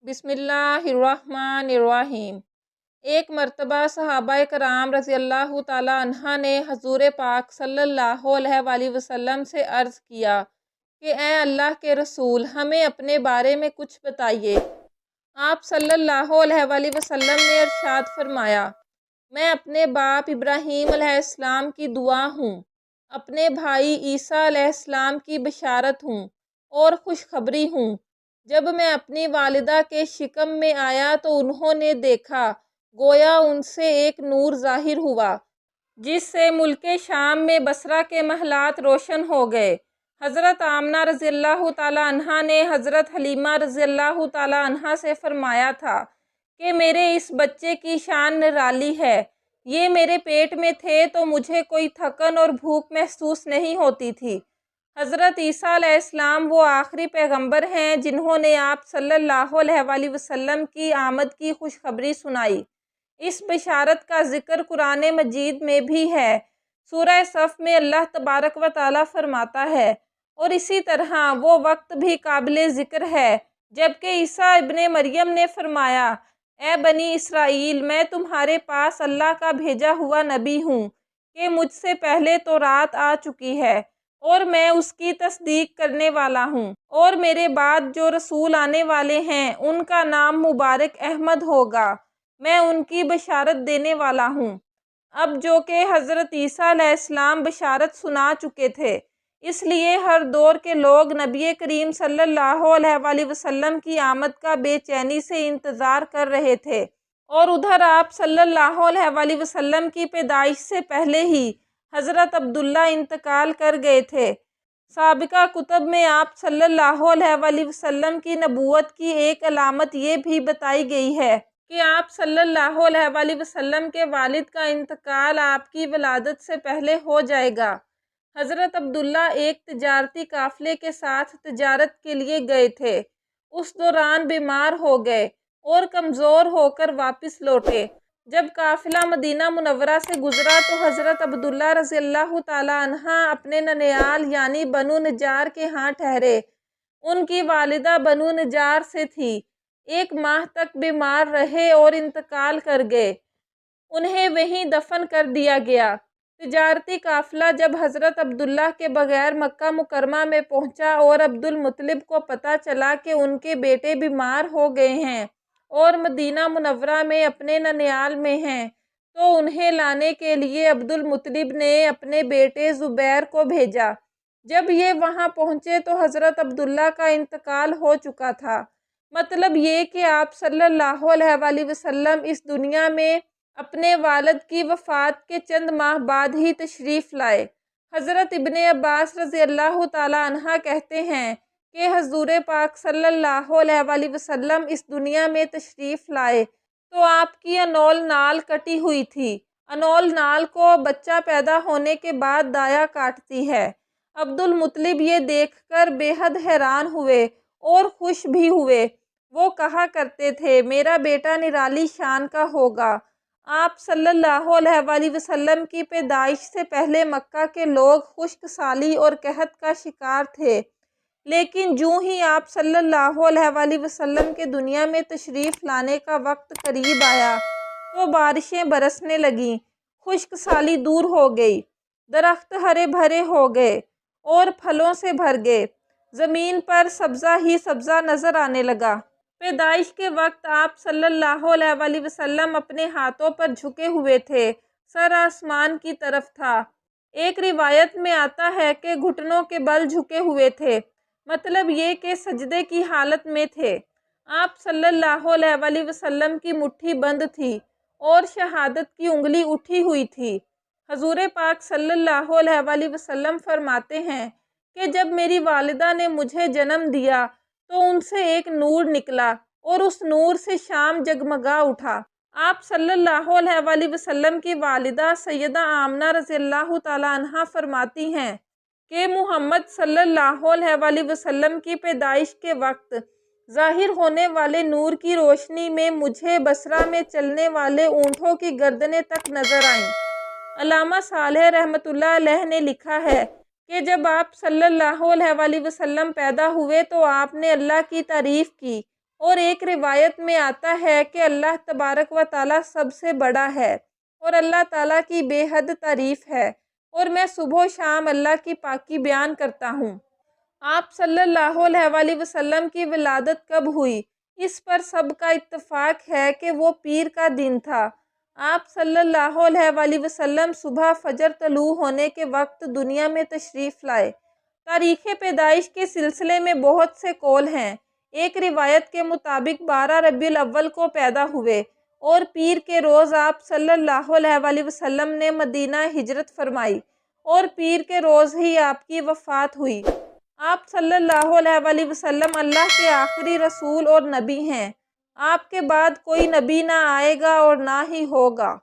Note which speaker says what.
Speaker 1: بسم اللہ الرحمن الرحیم۔ ایک مرتبہ صحابہ کرام رضی اللہ تعالیٰ عنہ نے حضور پاک صلی اللہ علیہ وآلہ وسلم سے عرض کیا کہ اے اللہ کے رسول، ہمیں اپنے بارے میں کچھ بتائیے۔ آپ صلی اللہ علیہ وآلہ وسلم نے ارشاد فرمایا، میں اپنے باپ ابراہیم علیہ السلام کی دعا ہوں، اپنے بھائی عیسیٰ علیہ السلام کی بشارت ہوں اور خوشخبری ہوں۔ جب میں اپنی والدہ کے شکم میں آیا تو انہوں نے دیکھا گویا ان سے ایک نور ظاہر ہوا جس سے ملک شام میں بصرہ کے محلات روشن ہو گئے۔ حضرت آمنہ رضی اللہ تعالیٰ عنہا نے حضرت حلیمہ رضی اللہ تعالیٰ عنہا سے فرمایا تھا کہ میرے اس بچے کی شان نرالی ہے۔ یہ میرے پیٹ میں تھے تو مجھے کوئی تھکن اور بھوک محسوس نہیں ہوتی تھی۔ حضرت عیسیٰ علیہ السلام وہ آخری پیغمبر ہیں جنہوں نے آپ صلی اللہ علیہ وآلہ وسلم کی آمد کی خوشخبری سنائی۔ اس بشارت کا ذکر قرآن مجید میں بھی ہے۔ سورہ صف میں اللہ تبارک و تعالیٰ فرماتا ہے، اور اسی طرح وہ وقت بھی قابل ذکر ہے جبکہ عیسیٰ ابن مریم نے فرمایا، اے بنی اسرائیل، میں تمہارے پاس اللہ کا بھیجا ہوا نبی ہوں کہ مجھ سے پہلے تورات آ چکی ہے اور میں اس کی تصدیق کرنے والا ہوں، اور میرے بعد جو رسول آنے والے ہیں ان کا نام مبارک احمد ہوگا، میں ان کی بشارت دینے والا ہوں۔ اب جو کہ حضرت عیسیٰ علیہ السلام بشارت سنا چکے تھے، اس لیے ہر دور کے لوگ نبی کریم صلی اللہ علیہ وآلہ وسلم کی آمد کا بے چینی سے انتظار کر رہے تھے، اور ادھر آپ صلی اللہ علیہ وآلہ وسلم کی پیدائش سے پہلے ہی حضرت عبداللہ انتقال کر گئے تھے۔ سابقہ کتب میں آپ صلی اللہ علیہ وآلہ وسلم کی نبوت کی ایک علامت یہ بھی بتائی گئی ہے کہ آپ صلی اللہ علیہ وآلہ وسلم کے والد کا انتقال آپ کی ولادت سے پہلے ہو جائے گا۔ حضرت عبداللہ ایک تجارتی قافلے کے ساتھ تجارت کے لیے گئے تھے، اس دوران بیمار ہو گئے اور کمزور ہو کر واپس لوٹے۔ جب قافلہ مدینہ منورہ سے گزرا تو حضرت عبداللہ رضی اللہ تعالیٰ عنہ اپنے ننیال یعنی بنو نجار کے ہاں ٹھہرے۔ ان کی والدہ بنو نجار سے تھی، 1 ماہ تک بیمار رہے اور انتقال کر گئے، انہیں وہیں دفن کر دیا گیا۔ تجارتی قافلہ جب حضرت عبداللہ کے بغیر مکہ مکرمہ میں پہنچا اور عبد المطلب کو پتہ چلا کہ ان کے بیٹے بیمار ہو گئے ہیں اور مدینہ منورہ میں اپنے ننیال میں ہیں، تو انہیں لانے کے لیے عبد المطلب نے اپنے بیٹے زبیر کو بھیجا۔ جب یہ وہاں پہنچے تو حضرت عبداللہ کا انتقال ہو چکا تھا۔ مطلب یہ کہ آپ صلی اللہ علیہ وآلہ وسلم اس دنیا میں اپنے والد کی وفات کے چند ماہ بعد ہی تشریف لائے۔ حضرت ابن عباس رضی اللہ تعالیٰ عنہ کہتے ہیں کہ حضور پاک صلی اللہ علیہ وآلہ وسلم اس دنیا میں تشریف لائے تو آپ کی انول نال کٹی ہوئی تھی۔ انول نال کو بچہ پیدا ہونے کے بعد دایا کاٹتی ہے۔ عبد المطلب یہ دیکھ کر بے حد حیران ہوئے اور خوش بھی ہوئے۔ وہ کہا کرتے تھے، میرا بیٹا نرالی شان کا ہوگا۔ آپ صلی اللہ علیہ وآلہ وسلم کی پیدائش سے پہلے مکہ کے لوگ خشک سالی اور قحط کا شکار تھے، لیکن جوں ہی آپ صلی اللہ علیہ وآلہ وسلم کے دنیا میں تشریف لانے کا وقت قریب آیا تو بارشیں برسنے لگیں، خشک سالی دور ہو گئی، درخت ہرے بھرے ہو گئے اور پھلوں سے بھر گئے، زمین پر سبزہ ہی سبزہ نظر آنے لگا۔ پیدائش کے وقت آپ صلی اللہ علیہ وآلہ وسلم اپنے ہاتھوں پر جھکے ہوئے تھے، سر آسمان کی طرف تھا۔ ایک روایت میں آتا ہے کہ گھٹنوں کے بل جھکے ہوئے تھے، مطلب یہ کہ سجدے کی حالت میں تھے۔ آپ صلی اللہ علیہ وآلہ وسلم کی مٹھی بند تھی اور شہادت کی انگلی اٹھی ہوئی تھی۔ حضور پاک صلی اللہ علیہ وآلہ وسلم فرماتے ہیں کہ جب میری والدہ نے مجھے جنم دیا تو ان سے ایک نور نکلا اور اس نور سے شام جگمگا اٹھا۔ آپ صلی اللہ علیہ وآلہ وسلم کی والدہ سیدہ آمنہ رضی اللہ تعالیٰ عنہ فرماتی ہیں کہ محمد صلی اللہ علیہ وآلہ وسلم کی پیدائش کے وقت ظاہر ہونے والے نور کی روشنی میں مجھے بصرہ میں چلنے والے اونٹوں کی گردنیں تک نظر آئیں۔ علامہ صالح رحمۃ اللہ علیہ نے لکھا ہے کہ جب آپ صلی اللہ علیہ وآلہ وسلم پیدا ہوئے تو آپ نے اللہ کی تعریف کی اور ایک روایت میں آتا ہے کہ اللہ تبارک و تعالیٰ سب سے بڑا ہے اور اللہ تعالیٰ کی بے حد تعریف ہے، اور میں صبح و شام اللہ کی پاکی بیان کرتا ہوں۔ آپ صلی اللہ علیہ وآلہ وسلم کی ولادت کب ہوئی؟ اس پر سب کا اتفاق ہے کہ وہ پیر کا دن تھا۔ آپ صلی اللہ علیہ وآلہ وسلم صبح فجر طلوع ہونے کے وقت دنیا میں تشریف لائے۔ تاریخ پیدائش کے سلسلے میں بہت سے قول ہیں۔ ایک روایت کے مطابق 12 ربیع الاول کو پیدا ہوئے اور پیر کے روز آپ صلی اللہ علیہ وآلہ وسلم نے مدینہ ہجرت فرمائی اور پیر کے روز ہی آپ کی وفات ہوئی۔ آپ صلی اللہ علیہ وآلہ وسلم اللہ کے آخری رسول اور نبی ہیں۔ آپ کے بعد کوئی نبی نہ آئے گا اور نہ ہی ہوگا۔